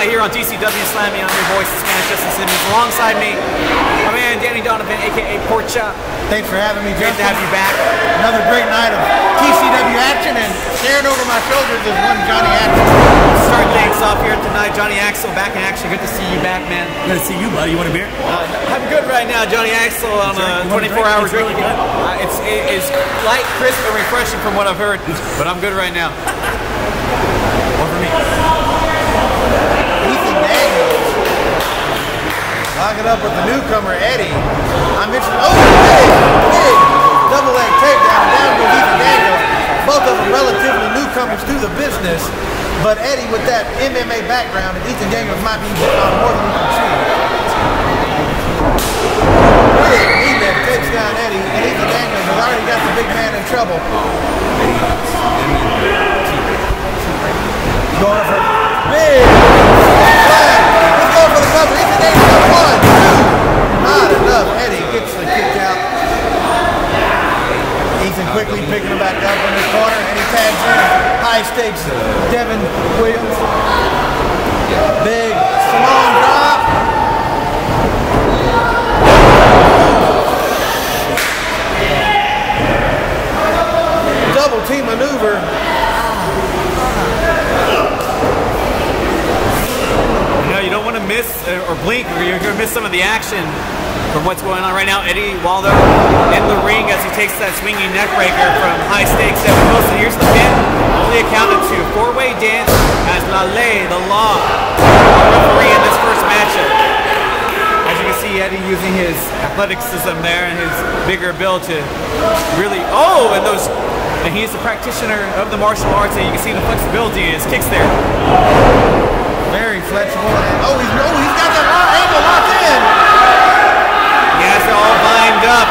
tonight here on TCW Slammin. I'm your voice, Spanish Justin Simmons. Alongside me, my man Danny Donovan, aka Pork Chop. Thanks for having me, Justin. Great to have you back. Another great night of TCW action, and staring over my shoulders is one Johnny Axel. Start things off here tonight. Johnny Axel back in action. Good to see you back, man. Good to see you, buddy. You want a beer? I'm good right now. Johnny Axel on a 24-hour drinking. It's light, crisp, and refreshing from what I've heard, but I'm good right now. Over me. Ethan Daniels locking up with the newcomer Eddie. I mentioned, big double leg takedown down to Ethan Daniels. Both of them relatively newcomers to the business, but Eddie with that MMA background, and Ethan Daniels might be getting on more than we can see. Big knee lift takes down Eddie, and Ethan Daniels has already got the big man in trouble. Going for big flag. He's going for the cover. Ethan Daniels, 1, 2. Not enough. Eddie gets the kick out. Ethan quickly picking him back up in his corner, and he tags in. High stakes, Devin Williams. Big Simone drop. Double team maneuver. You don't want to miss or blink, or you're going to miss some of the action from what's going on right now. Eddie Waldo in the ring as he takes that swinging neck breaker from high stakes. Devin Wilson, here's the pin. Only accounted to. Four-way dance as La Ley, the law, referee in this first matchup. As you can see, Eddie using his athleticism there and his bigger build to really, and he's a practitioner of the martial arts, and you can see the flexibility in his kicks there. Very flexible. And he's got that angle locked in. He has it all lined up.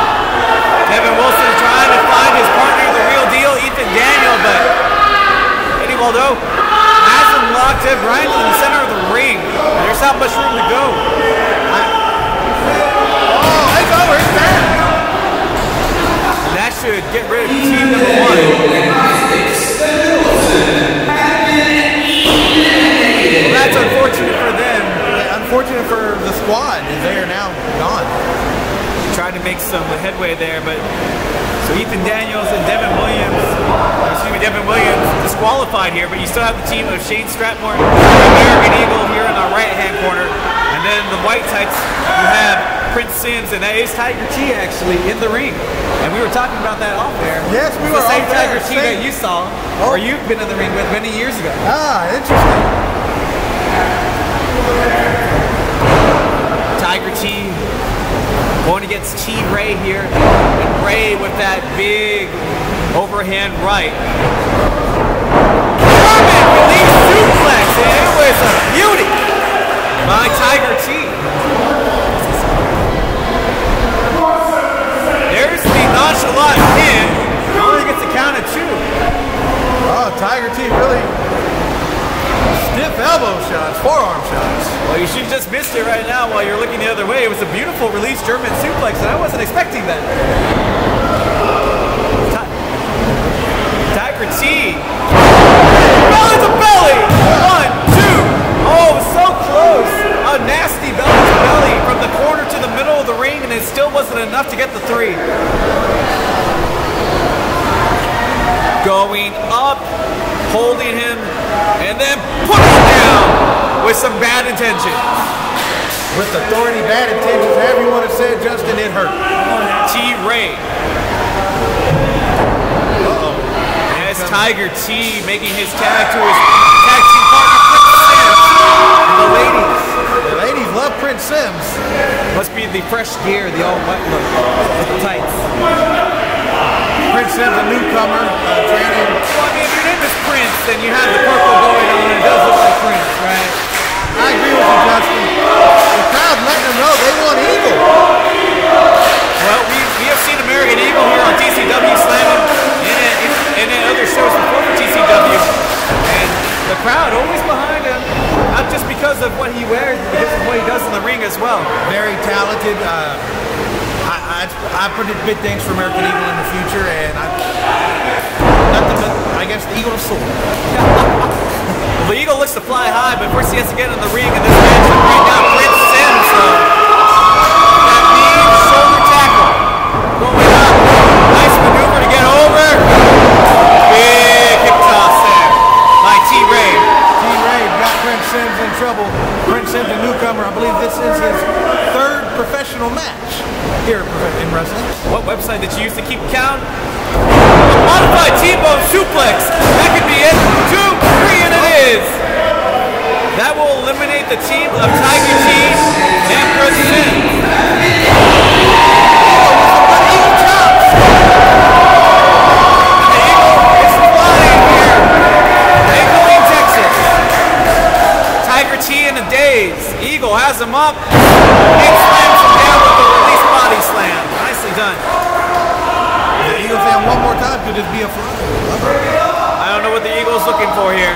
Devin Wilson is trying to find his partner, the real deal, Ethan Daniel, but Eddie Waldo has him locked up right in the center of the ring. There's not much room to go. It's over. It's down. That should get rid of team number one. Well, that's unfortunate for them. Unfortunate for the squad, as they are now gone. Tried to make some headway there, but so Ethan Daniels and Devin Williams disqualified here, but you still have the team of Shane Stratmore, American Eagle here in our right-hand corner, and then the white tights, you have Prince Sims, and that is Tiger T actually in the ring. And we were talking about that off there. Yes, we were the same off there. Tiger T that you saw, or you've been in the ring with many years ago. Ah, interesting. Tiger T going against T-Ray here, and Ray with that big overhand right. German release suplex, and it was a beauty by Tiger T. There's the nonchalant pin. Only gets a count of 2. Oh, Tiger T really stiff elbow shots, forearm shots. Well, you should have just missed it right now while you're looking the other way. It was a beautiful release German suplex, and I wasn't expecting that. Tiger T. Belly to belly. 1, 2. Oh, so close. A nasty belly to belly from the corner to the middle of the ring, and it still wasn't enough to get the 3. Going up, holding him, and then putting him down with some bad intentions. With authority, bad intentions, however you want to say it, Justin, it hurt. T-Ray. As Tiger T making his tag to his tag team partner, Prince Sims. And the ladies love Prince Sims. Must be the fresh gear, the all white look with the tights. Prince Sims, a newcomer, training. Well, I mean, if your name is Prince, then you have the purple going on. It does look like Prince, right? I agree with you, Justin. The crowd letting them know they want Eagle. Well, we have seen American Eagle here on TCW Slammin and in other shows before for TCW. And the crowd always behind him, not just because of what he wears, but because of what he does in the ring as well. Very talented. I predict big things for American Eagle in the future, and nothing but, I guess, the Eagle of Soul. The Eagle looks to fly high, but first he has to get in the ring in this matchup right now. Prince Sims, that mean shoulder tackle going up. Nice maneuver to get over. Big hip toss there by T-Ray. T-Ray got Prince Sims in trouble. Prince Sims, a newcomer. I believe this is his third professional match here in wrestling. What website did you use to keep count? Modified T-bone suplex. That could be it. 2, 3, and it is. That will eliminate the team of Tiger Team and Prince Sims. In a daze. Eagle has him up and slams him down with the release body slam. Nicely done. The Eagle fan one more time could just be a fly. I don't know what the Eagle's looking for here.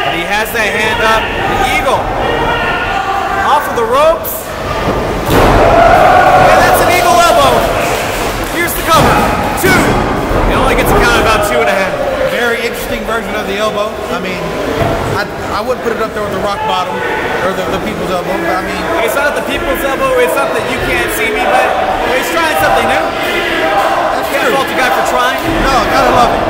But he has that hand up. The Eagle off of the ropes. And that's an Eagle elbow. Here's the cover. 2. He only gets a count about 2.5. Very interesting version of the elbow. I mean, I wouldn't put it up there with the rock bottom or the people's elbow, but I mean... It's not the people's elbow, it's not that you can't see me, but he's trying something new. That's Can't true. fault the guy for trying. No, gotta love it.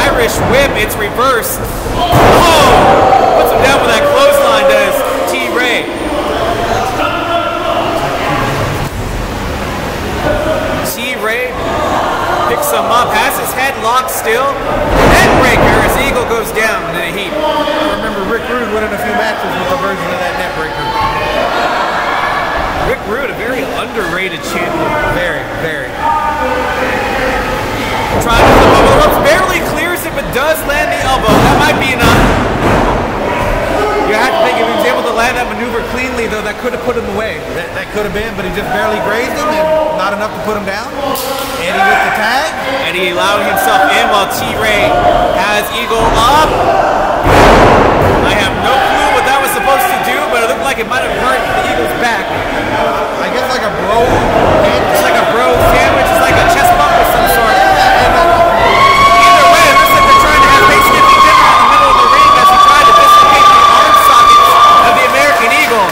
Irish whip, it's reversed. Oh! Puts him down with that clothesline, does T-Ray. T-Ray picks him up, has his head locked still. Head breaker as Eagle goes down in a heap. I remember Rick Rude winning a few matches with a version of that net breaker. Rick Rude, a very underrated champion. Very, very. Trying to flip over the ropes, barely clears it, but does land the elbow. That might be enough. You have to think if he was able to land that maneuver cleanly, though, that could have put him away. That could have been, but he just barely grazed him and not enough to put him down. Eddie with the tag. Eddie allowing himself in while T-Ray has Eagle up. I have no clue what that was supposed to do, but it looked like it might have hurt the Eagle's back. I guess like a bro. It's like a bro sandwich. It's like a chest bump of some sort. Either way, it looks like they're trying to have Thanksgiving dinner in the middle of the ring as he tried to dislocate the arm sockets of the American Eagle.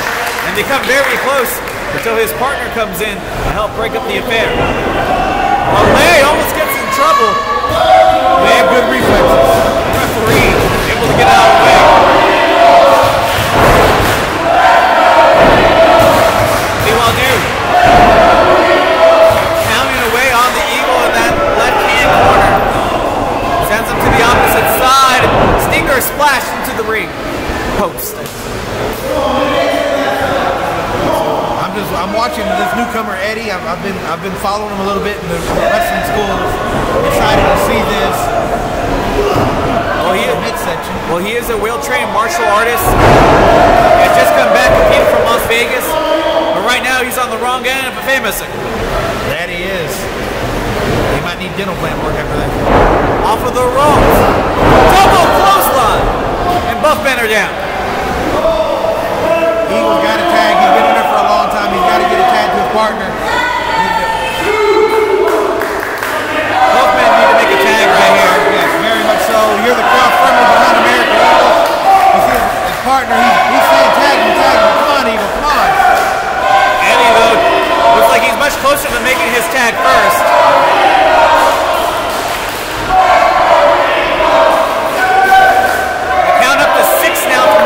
And they come very close until his partner comes in to help break up the affair. Olay almost gets in trouble. They have good reflexes. Referee able to get out of the way. Meanwhile, dude, counting away on the Eagle in that left-hand corner. Sends him to the opposite side. Stinger splashed into the ring. Post. I'm watching this newcomer Eddie. I've been following him a little bit in the wrestling schools. Excited to see this. Midsection. Well, he is a well-trained martial artist. He has just come back competing from Las Vegas. But right now, he's on the wrong end of a famous. That he is. He might need dental plan work after that. Off of the ropes. Double clothesline. And Buff Banner down. Eagle's got a tag. He's been in there for a long time. He's got to get a tag to his partner. Both men need to make a tag right here. Yes, very much so. You're the crowd firmly behind American Eagle. You see his partner. He's saying tag him, tag him. Come on, Eagle. Come on. Eddie, though, looks like he's much closer to making his tag first. Count up to 6 now for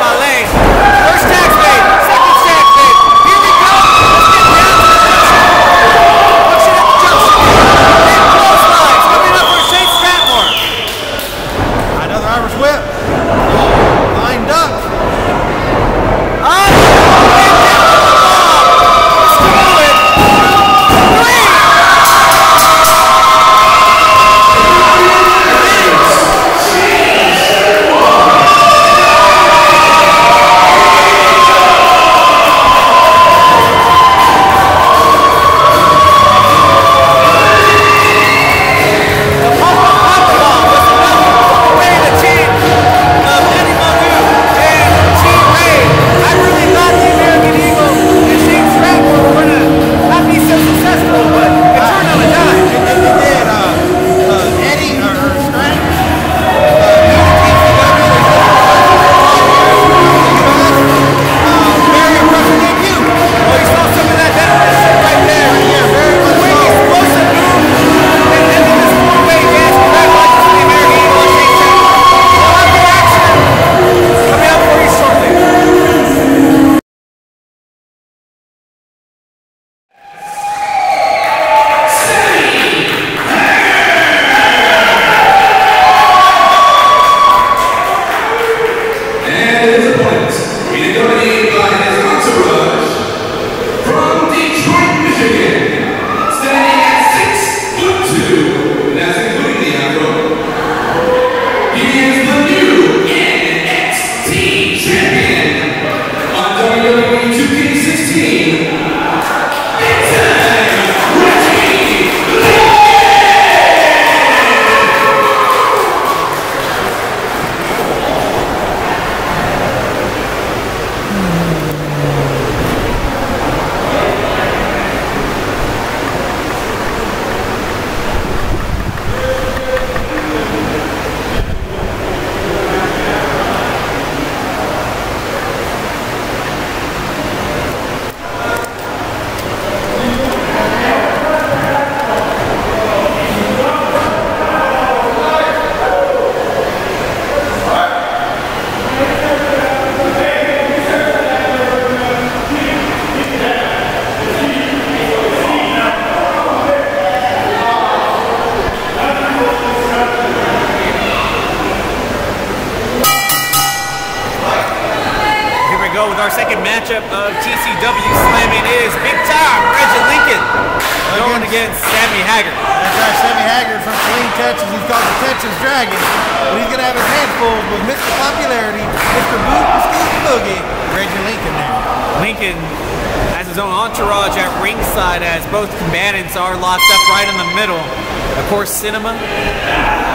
go with our second matchup of TCW Slammin. It is big time Reggie Lincoln going against Sammy Haggard. That's right, Sammy Haggard from Saline, Texas. He's called the Texas Dragon, but he's going to have his hands full with Mr. Popularity, Mr. Boot and Scooty Boogie, Reggie Lincoln there. Lincoln has his own entourage at ringside as both combatants are locked up right in the middle. Of course, Cinema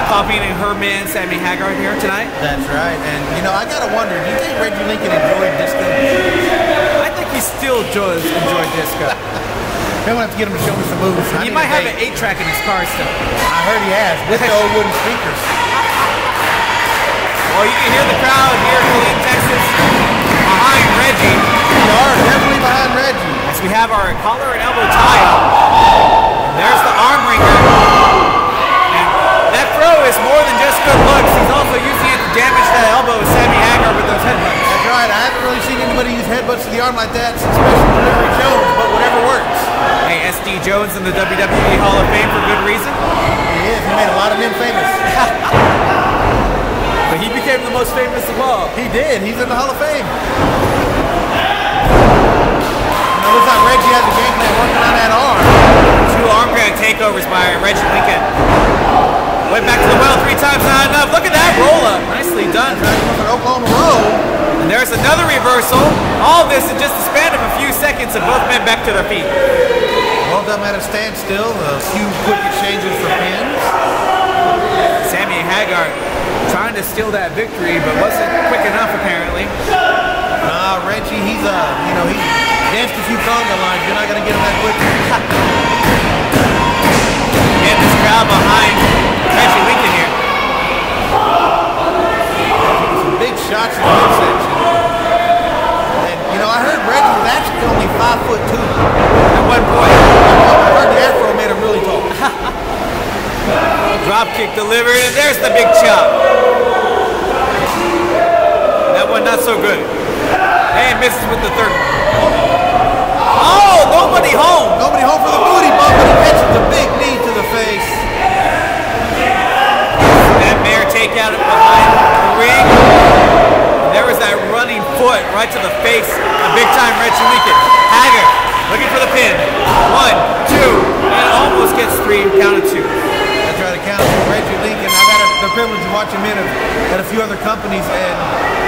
copying her man Sammy Haggard here tonight. That's right, and you know, I gotta wonder, do you think Reggie Lincoln enjoyed disco? I think he still does enjoy disco. I'm gonna have to get him to show me some moves. He might have an 8-track in his car still. I heard he has, with the old wooden speakers. Well, you can hear the crowd here in Saline, Texas behind Reggie. We are definitely behind Reggie. As we have our collar and elbow tie up. There's the arm wringer. And that throw is more than just good looks. He's also using it to damage that elbow of Sammy Haggard with those headbutts. That's right. I haven't really seen anybody use headbutts to the arm like that since Special Delivery Jones, but whatever works. Hey, SD Jones in the WWE Hall of Fame for good reason. He is. He made a lot of men famous. But he became the most famous of all. He did. He's in the Hall of Fame. Looks like Reggie has a game plan working on that arm. 2 arm drag takeovers by Reggie Lincoln. Went back to the well 3 times, not enough. Look at that roll up. Nicely done. An Oklahoma roll. And there's another reversal. All this in just a span of a few seconds, and both men back to their feet. Both of them at a standstill. A few quick exchanges for pins. Sammy Haggard trying to steal that victory, but wasn't quick enough apparently. Nah, Reggie, he's he danced a few conga lines. You're not gonna get him that quick. And this crowd behind Reggie Lincoln here. Some big shots in the midsection. And you know, I heard Reggie was actually only 5'2". At one point. I heard the afro made him really tall. Drop kick delivered, and there's the big chop. That one not so good. And misses with the third one. Oh, nobody home. Nobody home for the booty bump, but he catches a big knee to the face. That mare take out behind the ring. There was that running foot right to the face of big-time Reggie Lincoln. Haggard looking for the pin. 1, 2, and almost gets 3, counted 2. That's right, a count for Reggie Lincoln. I've had the privilege of watching him at a few other companies, and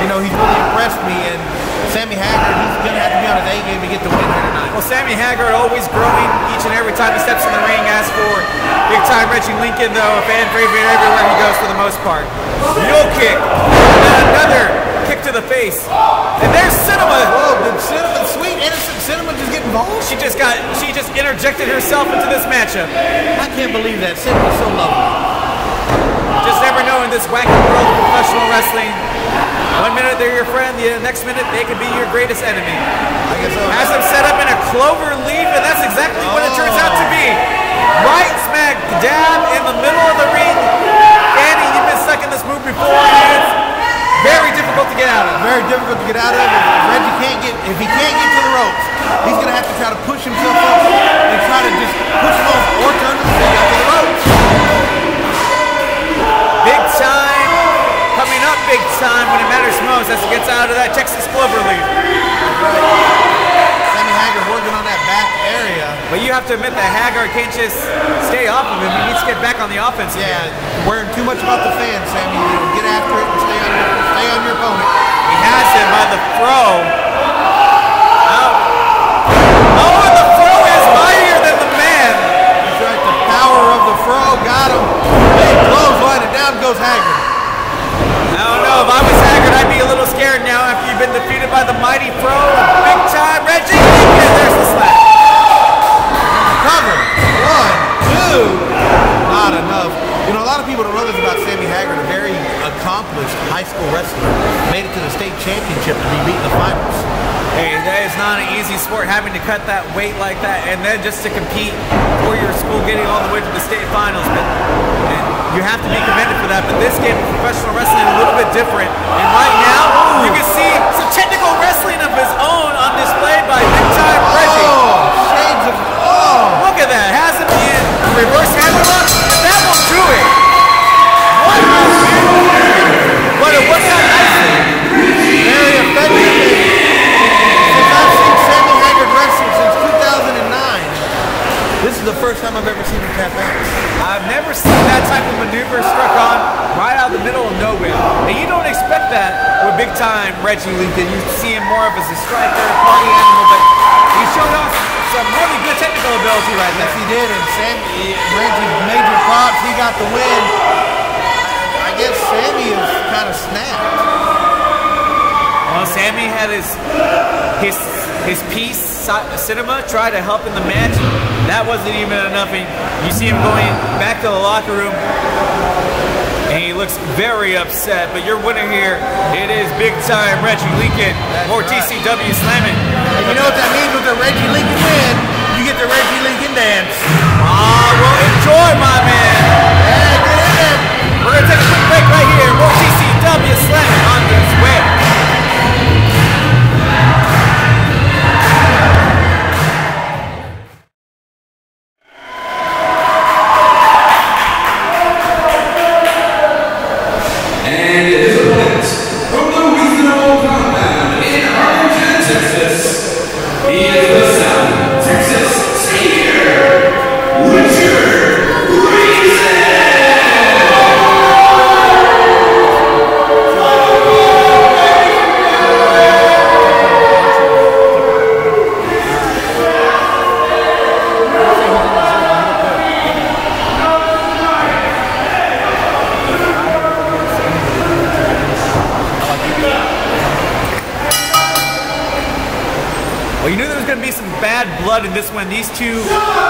you know, he's really impressed me. And Sammy Haggard, he's going to have to be on his A game to get the win here tonight. Well, Sammy Haggard always growing each and every time he steps in the ring. As for big-time Reggie Lincoln, though, a fan favorite everywhere he goes for the most part. Mule kick, and another kick to the face. And there's Cinema. Whoa, did Cinema, sweet innocent Cinema, just get involved? She just interjected herself into this matchup. I can't believe that. Cinema's so lovely. Just never know in this wacky world of professional wrestling. 1 minute they're your friend, the next minute they could be your greatest enemy. I guess so. Has them set up in a clover leaf, and that's exactly what it turns out to be. Right smack dab in the middle of the ring. Danny, you've been stuck in this move before, and it's very difficult to get out of. Very difficult to get out of. If he can't get to the ropes, he's going to have to try to push himself up and try to just push him off or turn the thing up to the ropes. Big time, coming up big time when it matters most as he gets out of that Texas clover leaf. Sammy Haggard working on that back area. But you have to admit that Haggard can't just stay off of him. He needs to get back on the offense. Yeah, worrying too much about the fans, Sammy. You know, get after it and stay on your opponent. He has him by the throw. Oh, and the throw is mightier than the man. That's right, the power of the throw got him. Big clothesline, and down goes Haggard. I don't know, if I was Haggard, I'd be a little scared now after you've been defeated by the mighty throw. Big time Reggie Lincoln. There's the slap. Cover. 1, 2. Not enough. You know, a lot of people don't know this about Sammy Haggard, a very accomplished high school wrestler. Made it to the state championship to be beat in the finals. Hey, that is not an easy sport, having to cut that weight like that, and then just to compete for your school, getting all the way to the state finals. But and you have to be commended for that. But this game of professional wrestling is a little bit different. And right now, you can see some technical wrestling of his own on display by big-time Reggie. Shades of Look at that. Has him in reverse hammerlock. That will do it. But it worked out nicely. very effective. never seen that type of maneuver struck on right out of the middle of nowhere. And you don't expect that with big-time Reggie Lincoln. You see him more of as a striker, party animal, but he showed off some really good technical ability right there. Yes, he did, and Sammy, Reggie, major props, he got the win. I guess Sammy is kind of snapped. Well, Sammy had his piece, Cinema, try to help in the match. That wasn't even enough. And you see him going back to the locker room, and he looks very upset. But your winner here, it is big-time Reggie Lincoln. More right. TCW Slammin. And you know what that means with the Reggie Lincoln win? You get the Reggie Lincoln dance. Ah, well, enjoy, my man. Yeah, get in there. We're going to take a quick break right here. More TCW Slammin on this way. In this one, these two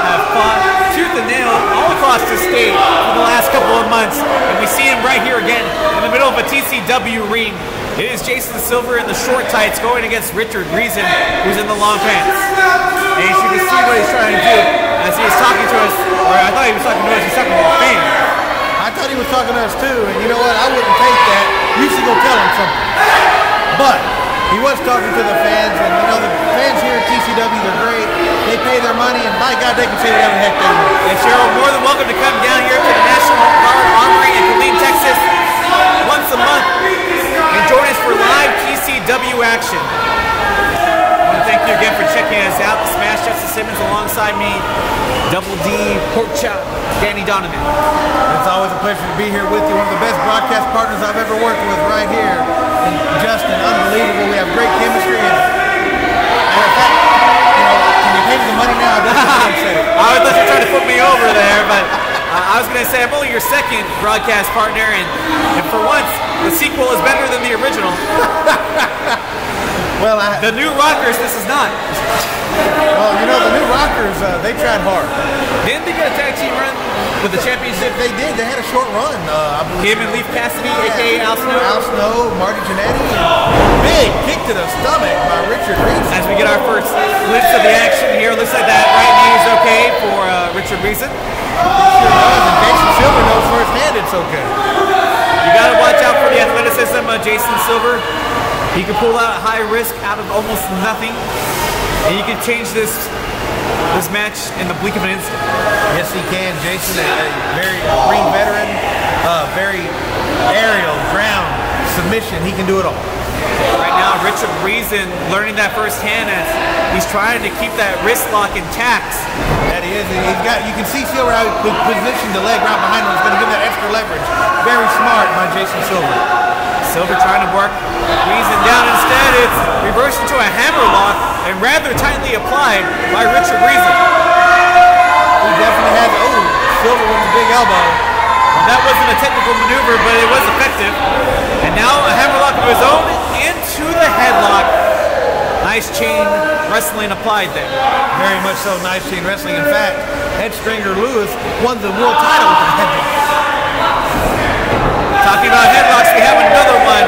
have fought tooth and nail all across the state for the last couple of months, and we see him right here again in the middle of a TCW ring. It is Jason Silver in the short tights going against Richard Reason, who's in the long pants. And you can see what he's trying to do as he is talking to us, or I thought he was talking to us, he's talking to the fans. I thought he was talking to us too, and you know what? I wouldn't take that. You should go tell him something. But he was talking to the fans, and you know, the fans here at TCW, they're great. They pay their money, and by God, they can say whatever the heck they want. And Cheryl, more than welcome to come down here to the National Guard Armory in Killeen, Texas, once a month, and join us for live TCW action. I want to thank you again for checking us out. The Smash Justice Simmons alongside me, Double D, Pork Chop, Danny Donovan. It's always a pleasure to be here with you. One of the best broadcast partners I've ever worked with right here. And Justin, unbelievable. We have great chemistry. And in fact, you know, can you pay me the money now? I would let you try to put me over there, but I was going to say I'm only your second broadcast partner, and for once, the sequel is better than the original. Well, the New Rockers, this is not. Well, you know, the New Rockers, they tried hard. Didn't they get a tag team run with the championship? They did. They had a short run. I believe. Him and Leaf Cassidy, a.k.a. Al Snow. Al Snow, Marty Jannetty. Big kick to the stomach by Richard Reason. As we get our first glimpse of the action here, looks like that right knee is okay for Richard Reason. Sure does, and Jason Silver knows firsthand it's okay. You got to watch out for the athleticism of Jason Silver. He can pull out high risk out of almost nothing, and you can change this match in the blink of an instant. Yes, he can. Jason, a very ring veteran, very aerial, ground, submission. He can do it all. Right now, Richard Reason learning that firsthand as he's trying to keep that wrist lock intact. That he is. He's got. You can see Silver how he positioned the leg right behind him. He's going to give that extra leverage. Very smart by Jason Silver. Silver trying to work Reason down. Instead, it's reversed into a hammer lock and rather tightly applied by Richard Reason. He definitely has. Oh, Silver with the big elbow. Well, that wasn't a technical maneuver, but it was effective. And now a hammer lock of his own into the headlock. Nice chain wrestling applied there. Very much so, nice chain wrestling. In fact, Headstringer Lewis won the world title with the headlock. Talking about headlocks, we have another one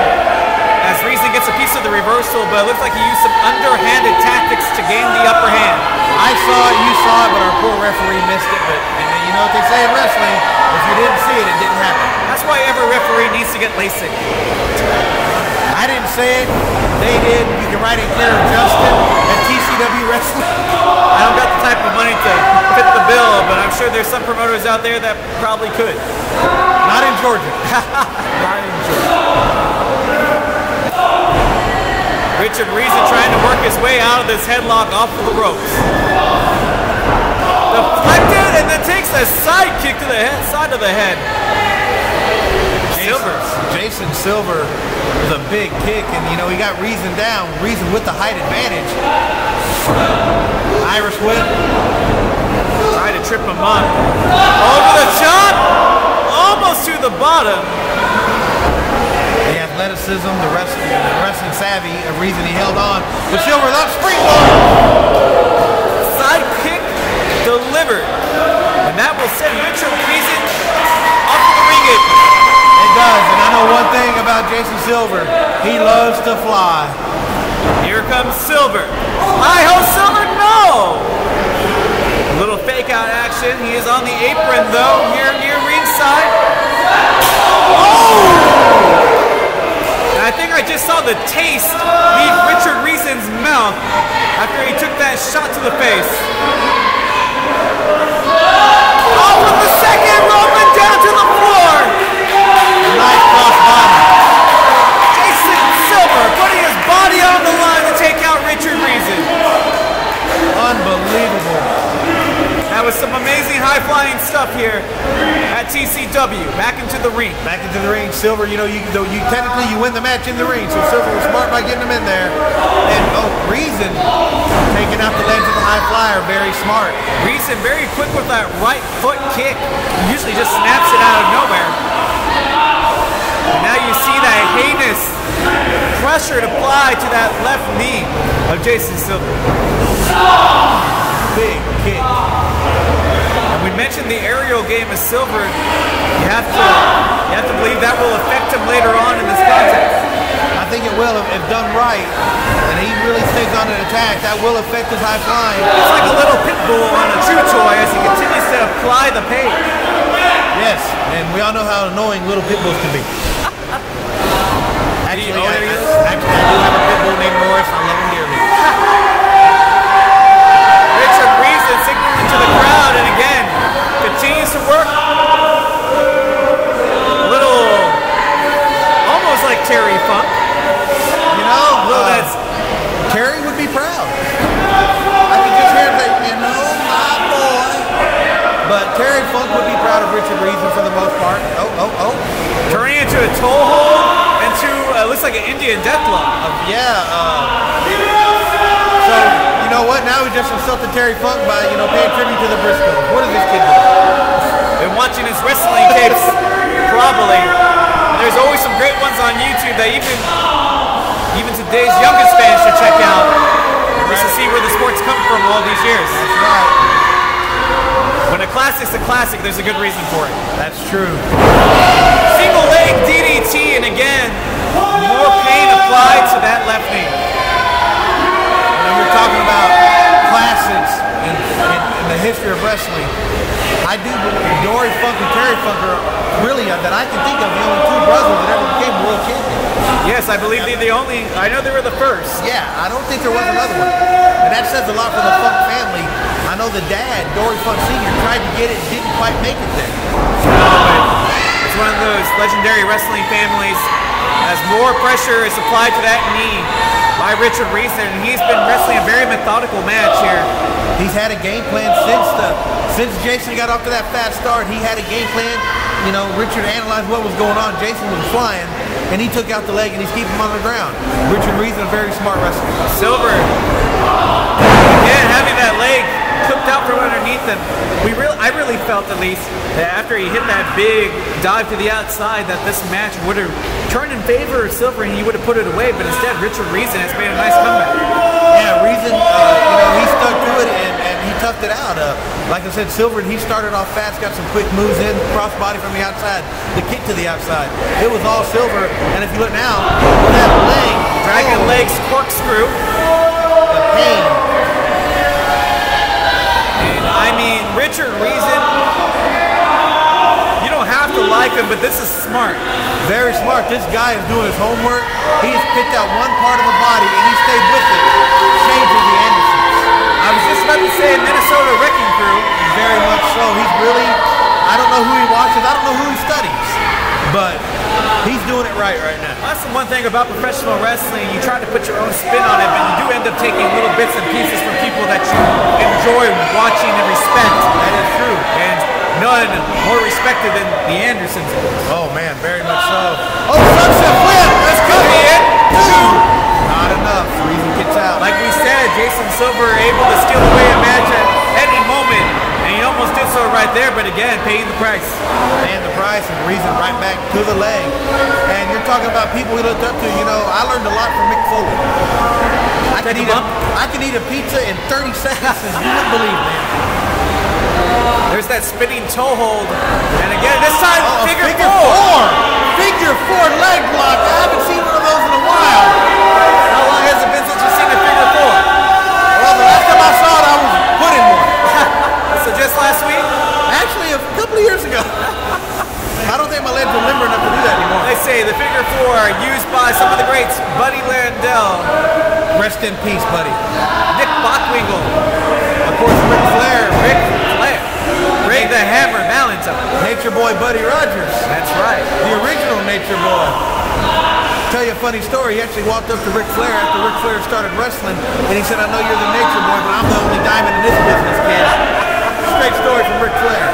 as Reason gets a piece of the reversal, but it looks like he used some underhanded tactics to gain the upper hand. I saw it, you saw it, but our poor referee missed it. But you know what they say in wrestling, if you didn't see it, it didn't happen. That's why every referee needs to get LASIK. I didn't say it, they did. You can write it clear of Justin at TCW Wrestling. I don't got the type of money to fit the bill, but I'm sure there's some promoters out there that probably could. Not in Georgia. Not in Georgia. Richard Reason trying to work his way out of this headlock off of the ropes. Deflected and then takes a side kick to the head, side of the head. Silver. Jason Silver with a big kick, and you know he got Reason down. Reason with the height advantage. Irish whip. Try to trip him up. Over the chop. Almost to the bottom. The athleticism, the wrestling savvy of Reason, he held on. But Silver up springboard. Side kick delivered. And that will send Richard Reason off the ring apron. It does, and I know one thing about Jason Silver. He loves to fly. Here comes Silver. Hi-ho, Silver, no! A little fake out action. He is on the apron, though, here near ringside. Oh! And I think I just saw the taste leave Richard Reason's mouth after he took that shot to the face. Oh, with the second, Roman down to the floor. Nice cross body. Jason Silver putting his body on the line to take out Richard Reason. Unbelievable. That was some amazing high-flying stuff here at TCW. Back into the ring. Back into the ring. Silver, you know, you technically you win the match in the ring, so Silver was smart by getting him in there. And Reason taking out the legs of the high flyer, very smart. Reason very quick with that right foot kick. He usually just snaps it out of nowhere. And now you see that heinous pressure applied to that left knee of Jason Silver. Big kick. And we mentioned the aerial game of Silver. You have to believe that will affect him later on in this contest. I think it will if done right, and he really stays on an attack. That will affect his high flying. It's like a little pit bull on a chew toy as he continues to apply the pace. Yes, and we all know how annoying little pit bulls can be. Actually, I do have a pit bull named Morris. I love him dearly. Richard Reason signaling to the crowd, and again continues to work. A little, almost like Terry Funk. You know, Terry would be proud. I can just hear him say, you know, my boy. But Terry Funk would be proud of Richard Reason for the most part. Turning into a toe hold into looks like an Indian deathlock. So, you know what? Now we just insulted Terry Funk by, you know, paying tribute to the Briscoes. What is this kid doing? Been watching his wrestling tapes, probably. There's always some great ones on YouTube that even today's youngest fans should check out, just to see where the sport's come from all these years. That's right. When a classic's a classic, there's a good reason for it. That's true. Single leg DDT, and again, more pain applied to that left knee. You're talking about classics in the history of wrestling. I do believe Dory Funk and Terry Funk are really, that I can think of, the only two brothers that ever became world champions. Yes, I believe they're the only. I know they were the first. Yeah, I don't think there was another one. And that says a lot for the Funk family. I know the dad, Dory Funk Sr., tried to get it, didn't quite make it there. It's one of those legendary wrestling families. As more pressure is applied to that knee by Richard Reason, and he's been wrestling a very methodical match here. He's had a game plan since Jason got off to that fast start. He had a game plan. You know, Richard analyzed what was going on. Jason was flying, and he took out the leg, and he's keeping him on the ground. Richard Reason, a very smart wrestler. Silver, again, having that leg clipped out from underneath him. I really felt, at least, that after he hit that big dive to the outside, that this match would have turned in favor of Silver, and he would have put it away. But instead, Richard Reason has made a nice comeback. Yeah, Reason, you know, he stuck to it, and he toughed it out. Like I said, Silver, he started off fast, got some quick moves in, crossbody from the outside, the kick to the outside. It was all Silver, and if you look now, that leg, Dragon legs corkscrew. The pain. And I mean, Richard Reason, you don't have to like him, but this is smart. Very smart. This guy is doing his homework. He's picked out one part of the body, and he stayed with it, changing the Andersons. I was just about to say Minnesota Wrecking Crew. Very much so. He's really, I don't know who he watches, I don't know who he studies, but He's doing it right now. That's the one thing about professional wrestling. You try to put your own spin on it, but you do end up taking little bits and pieces from people that you enjoy watching and respect. That is true. And none more respected than the Andersons. Oh man, very much so. Oh, sunset flip! Let's go! In. Two. Not enough. Reason gets out. Like we said, Jason Silver able to steal away a match at any moment. And he almost did so right there, but again, paying the price. Paying the price and Reason right back to the leg. And you're talking about people we looked up to. You know, I learned a lot from Mick Foley. I can eat a pizza in 30 seconds and you wouldn't believe, man. There's that spinning toe hold. And again, this time, figure four. four. Figure four leg block. I haven't seen one of those in a while. How long has it been since you've seen a figure four? Well, the last time I saw it, I was put in one. So just last week? Actually, a couple of years ago. I don't think my legs are limber enough to do that anymore. They say the figure four used by some of the greats, Buddy Landell. Rest in peace, buddy. Nick Bockwinkel. Of course, Ric Flair. Ray the Hammer Valentine. Nature Boy Buddy Rogers. That's right. The original Nature Boy. Tell you a funny story. He actually walked up to Ric Flair after Ric Flair started wrestling, and he said, "I know you're the Nature Boy, but I'm the only diamond in this business, kid." Straight story from Ric Flair.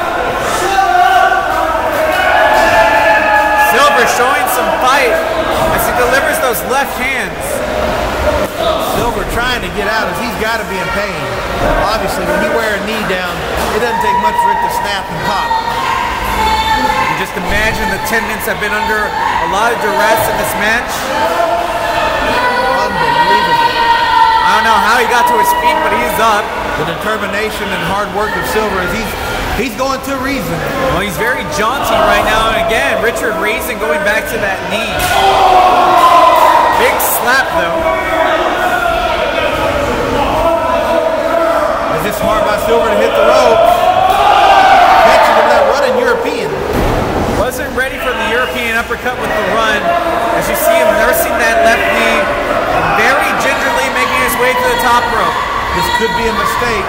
Silver showing some fight as he delivers those left hands. Silver trying to get out as he's got to be in pain. Obviously, when you wear a knee down, it doesn't take much for it to snap and pop. You just imagine the tendons have been under a lot of duress in this match. Unbelievable. I don't know how he got to his feet, but he's up. The determination and hard work of Silver as he's going to Reason. Well, he's very jaunty right now. And again, Richard Reason going back to that knee. Big slap, though. Is it smart by Silver to hit the ropes? Catching him that running European. Wasn't ready for the European uppercut with the run. As you see him nursing that left knee, very gingerly making his way to the top rope. This could be a mistake.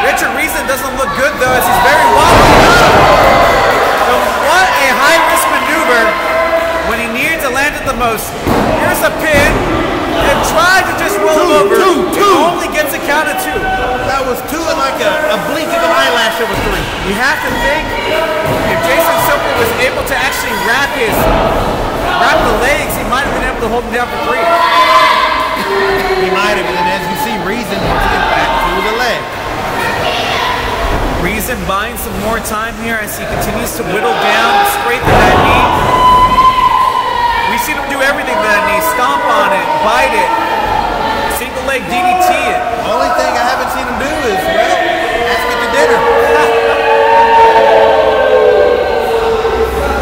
Richard Reason doesn't look good though, as he's very wobbly. So what a high-risk maneuver when he needed to land it the most. Here's a pin, and tried to just roll over. Two. Only gets a count of two. That was two and like a blink of an eyelash over three. You have to think if Jason Silver was able to actually wrap the legs, he might have been able to hold him down for three. He might have, and then as you see, Reason wants to get back through the leg. Reason buying some more time here as he continues to whittle down, straighten that knee. We've seen him do everything to that knee. Stomp on it, bite it, single leg DDT it. The only thing I haven't seen him do is, well, ask it to dinner.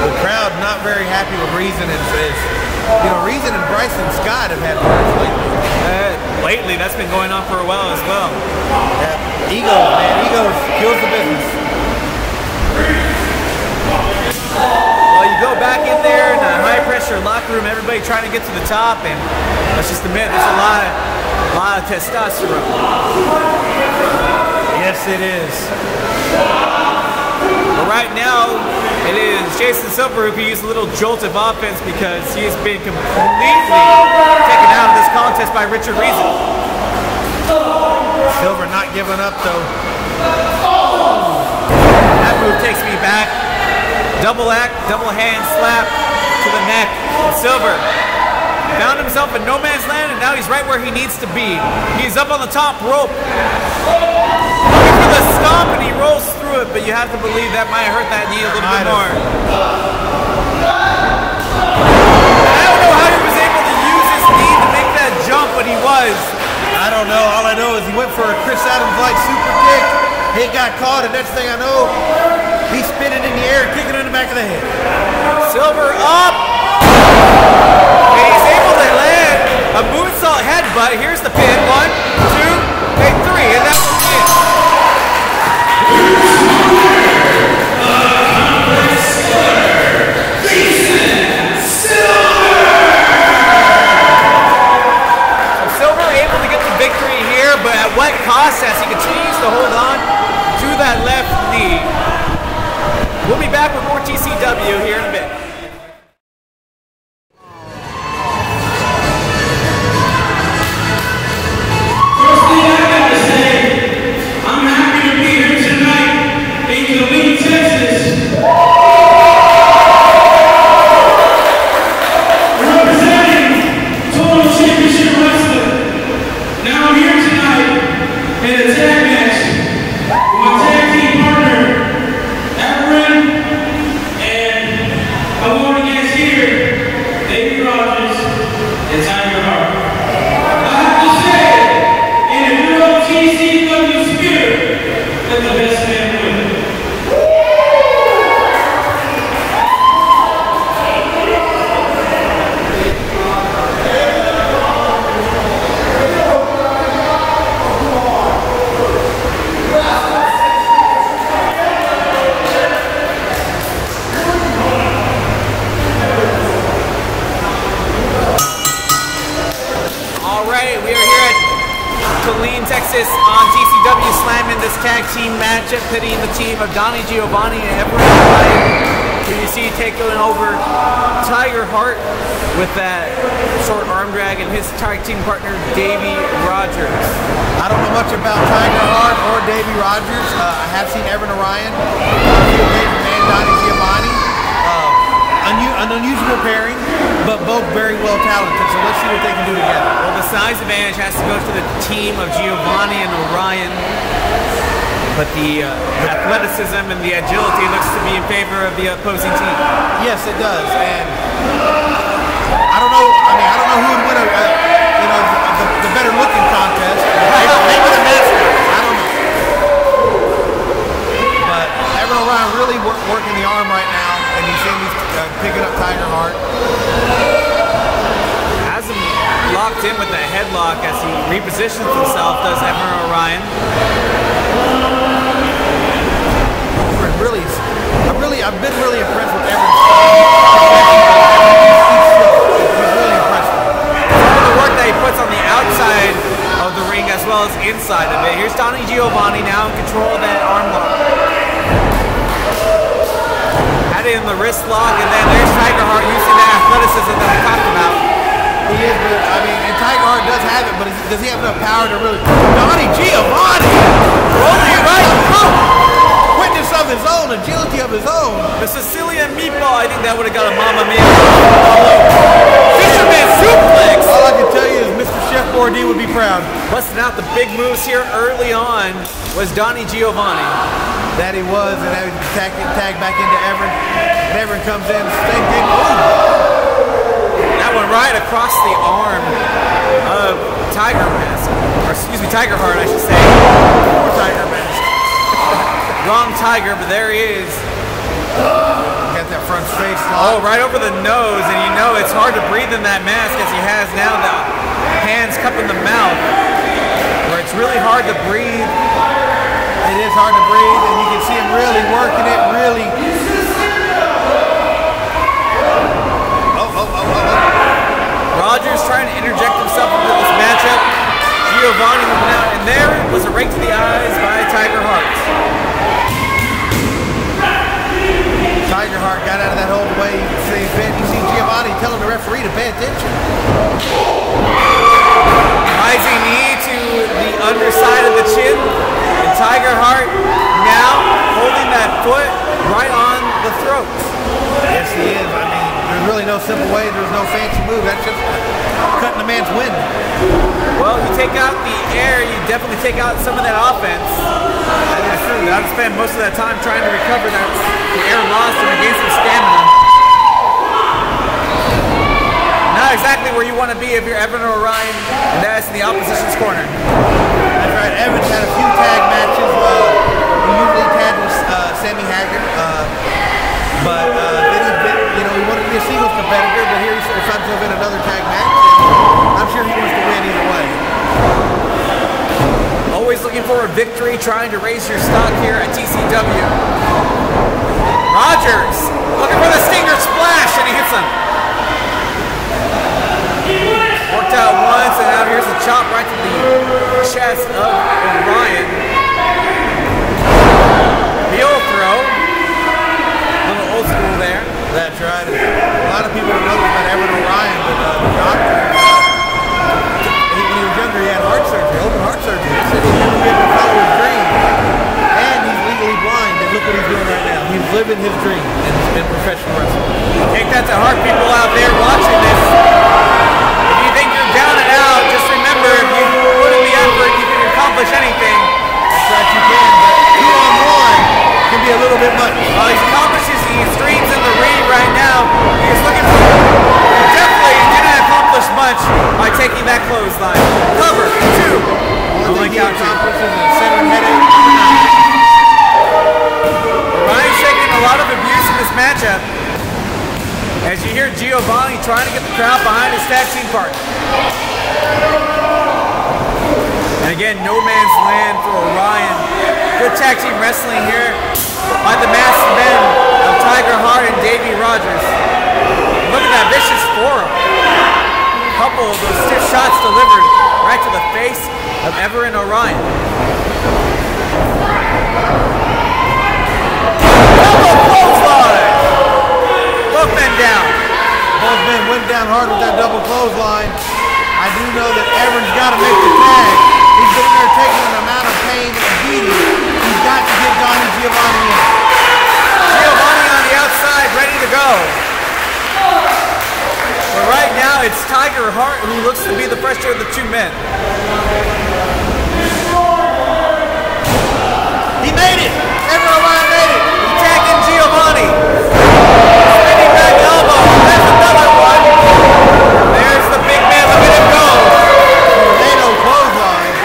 The crowd not very happy with Reason and says, you know, Reason and Bryson Scott have had words lately. Lately, that's been going on for a while as well. Yeah. Ego, man. Ego kills the business. Well, you go back in there in a high-pressure locker room, everybody trying to get to the top, and let's just admit, there's a lot of testosterone. Yes, it is. But right now, it is Jason Silver who can use a little jolt of offense because he has been completely taken out of this contest by Richard Reason. Silver not giving up, though. That move takes me back. Double hand slap to the neck. And Silver found himself in no man's land, and now he's right where he needs to be. He's up on the top rope. Looking for the stomp, and he rolls through it, but you have to believe that might hurt that knee a little bit more. I don't know how he was able to use his knee to make that jump, but he was. I don't know. All I know is he went for a Chris Adams-like super kick. He got caught, and next thing I know, he's spinning in the air, kicking in the back of the head. Silver up. And he's able to land a moonsault headbutt. Here's the pin. 1, 2, and 3. And that was it. Silver able to get the victory here, but at what cost as he continues to hold on to that left knee. We'll be back with more TCW here in a bit. emphasis on TCW Slammin, this tag team matchup pitting the team of Donnie, Giovanni, and Evren. Who you see taking over Tiger Hart with that short arm drag and his tag team partner Davey Rogers. I don't know much about Tiger Hart or Davey Rogers. I have seen Evren Orion, and Donnie Giovanni. An unusual pairing, but both very well talented. So let's see what they can do together. Well, the size advantage has to go to the team of Giovanni and Orion. But the athleticism and the agility looks to be in favor of the opposing team. Yes, it does. And I don't know. I mean, I don't know who would win the better looking contest. Maybe the master. I don't know. But Evren Orion really working the arm right now, and he's picking up Tiger Hart. Has him locked in with the headlock as he repositions himself. Does Evren Orion? I've been really impressed with Evren. He's really impressed. Some of the work that he puts on the outside of the ring as well as inside of it. Here's Donnie Giovanni now in control of that arm lock. Had it in the wrist lock, and then there's Tiger Hart using that athleticism that we talked about. He is, but I mean, and Tiger Hart does have it, but does he have enough power to really? Donnie Giovanni! Rolling it right through! Quickness of his own, agility of his own. The Sicilian meatball, I think that would have got a Mamma Mia. Fisherman suplex! All I can tell you is Mr. Chef Bourdie would be proud. Busting out the big moves here early on was Donnie Giovanni. That he was, and that tag back into Evren. And Evren comes in, same thing. That one right across the arm of Tiger Mask. Or excuse me, Tiger Hart, I should say. Or Tiger Mask. Wrong Tiger, but there he is. Got that front face. Oh, right over the nose, and you know it's hard to breathe in that mask as he has now the hands cupping the mouth, where it's really hard to breathe. It is hard to breathe, and you can see him really working it, really. Rogers trying to interject himself into this matchup. Giovanni moving out, and there was a rake to the eyes by Tiger Hart. Tiger Hart got out of that hold away. You see Giovanni telling the referee to pay attention. Rising knee to the underside of the chin. And Tiger Hart now holding that foot right on the throat. Yes, he is. I mean, there's really no simple way. There's no fancy move. That's just cutting the man's wind. Well, you take out the air, you definitely take out some of that offense. That's true. I'd spend most of that time trying to recover the air lost and regain some stamina. Not exactly where you want to be if you're Evren or Orion, and that's in the opposition's corner. That's right. Evren's had a few tag matches. He usually tagged with Sammy Haggard, but then he wanted to be a singles competitor, but here he finds himself in another tag match. I'm sure he wants to win either way. Always looking for a victory, trying to raise your stock here at TCW. Rogers looking for the Stinger splash, and he hits him. Worked out once, and now here's a chop right to the chest of Orion. Heel throw. A little old school there. That's right. A lot of people don't know about Evren Orion, but the doctor, when he was younger, he had heart surgery, open heart surgery. He said he'd never be able to follow his dream. And he's legally blind, and look what he's doing right now. He's living his dream in professional wrestling. Take that to heart, people out there watching this. If you think you're down and out, just remember, if you put in the effort, you can accomplish anything. That's right, you can, but 2-on-1 can be a little bit much. He's accomplishing the extremes in the ring right now. He's looking for, definitely didn't accomplish much by taking that clothesline. Cover, 2. Only thing he accomplishes is center headache. Orion's taking a lot of abuse in this matchup. As you hear Giovanni trying to get the crowd behind his tag team partner. And again, no man's land for Orion. Good tag team wrestling here by the masked men of Tiger Hart and Davey Rogers. Look at that vicious forearm. A couple of those stiff shots delivered right to the face of Evren and Orion. Double clothesline! Both men down. Both men went down hard with that double clothesline. I do know that Evren's got to make the tag. He's been in there taking an amount of pain and beating. He's got to get Donnie Giovanni in. Giovanni on the outside, ready to go. But right now, it's Tiger Hart who looks to be the fresher of the two men. He made it! Evren Orion made it! Attacking Giovanni. Spinning back elbow. There's another one. There's the big man. Look at him go. Tornado clothesline.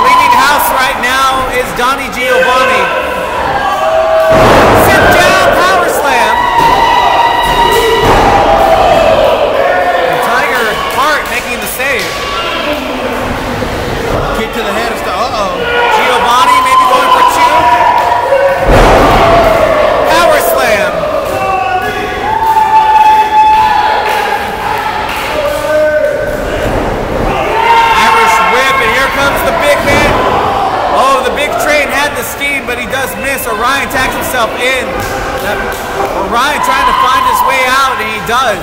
Cleaning house right now is Donnie Giovanni. Sit down power slam. And Tiger Hart making the save. Kick to the head of uh-oh. Giovanni maybe going for two. Power slam. Irish whip, and here comes the big man. Oh, the big train had the steam, but he does miss. Orion tacks himself in. Orion trying to find his way out, and he does.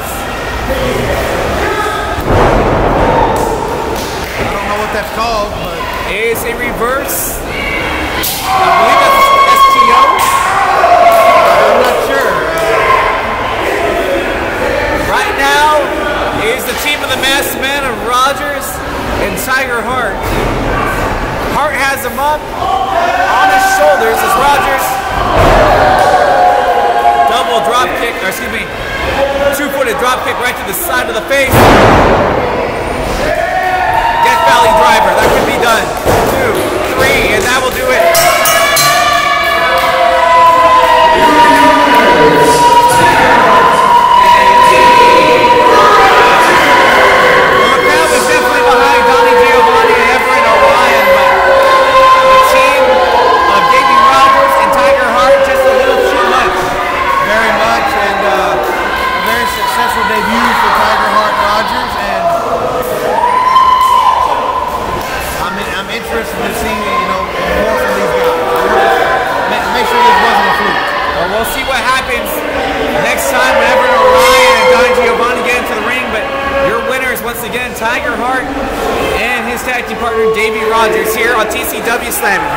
I don't know what that's called, but Is a reverse. I believe that's STO. I'm not sure. Right now is the team of the masked men of Rogers and Tiger Hart. Hart has him up on his shoulders as Rogers double drop kick, or excuse me, two-footed drop kick right to the side of the face. Death Valley driver, that could be done. 2, 3, and that will do it. The crowd was definitely behind Donnie Giovanni and Evren and Orion, but the team of Davey Rogers and Tiger Hart just a little too much. Very much, and a very successful debut for Tiger Hart Rogers, and I'm interested to see, more from these guys. Make sure this wasn't a fluke. Well, we'll see what happens next time whenever Orion and Donnie Giovanni get into the ring, but your winners, once again, Tiger Hart and his tag team partner, Davey Rogers, here on TCW Slammin.